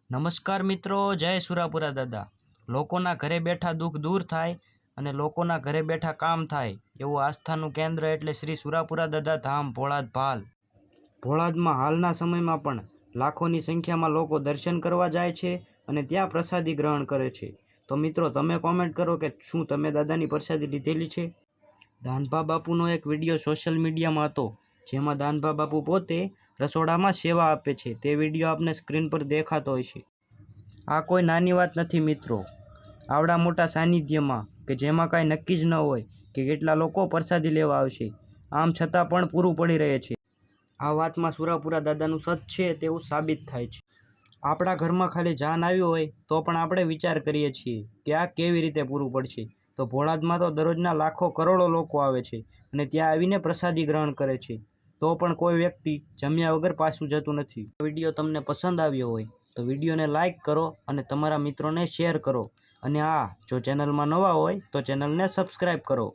નમસ્કાર મિત્રો, જય સુરાપુરા દાદા। લોકોના ઘરે બેઠા દુઃખ દૂર થાય અને લોકોના ઘરે બેઠા કામ થાય એવું આસ્થાનું કેન્દ્ર એટલે શ્રી સુરાપુરા દાદા ધામ ભોળાદ ભાલ। ભોળાદમાં હાલના સમયમાં પણ લાખોની સંખ્યામાં લોકો દર્શન કરવા જાય છે અને ત્યાં પ્રસાદી ગ્રહણ કરે છે। તો મિત્રો તમે કોમેન્ટ કરો કે શું તમે દાદાની પ્રસાદી લીધેલી છે। દાનભા બાપુનો એક વિડીયો સોશિયલ મીડિયામાં હતો, જેમાં દાનભા બાપુ પોતે રસોડામાં સેવા આપે છે। તે વિડીયો આપને સ્ક્રીન પર દેખાતો હશે। આ કોઈ નાની વાત નથી મિત્રો। આવડા મોટા સાનિધ્યમાં કે જેમાં કાંઈ નક્કી જ ન હોય કે કેટલા લોકો પ્રસાદી લેવા આવશે, આમ છતાં પણ પૂરું પડી રહે છે। આ વાતમાં સુરાપુરા દાદાનું સત છે તેવું સાબિત થાય છે। આપણા ઘરમાં ખાલી જાન આવી હોય તો પણ આપણે વિચાર કરીએ છીએ કે આ કેવી રીતે પૂરું પડશે, તો ભોળાદમાં તો દરરોજના લાખો કરોડો લોકો આવે છે અને ત્યાં આવીને પ્રસાદી ગ્રહણ કરે છે, તો પણ કોઈ વ્યક્તિ જમ્યા વગર પાછું જતું નથી। વિડીયો તમને પસંદ આવ્યો હોય તો વિડીયોને લાઇક કરો અને તમારા મિત્રોને શેર કરો, અને જો ચેનલમાં નવા હોય તો ચેનલને સબસ્ક્રાઈબ કરો।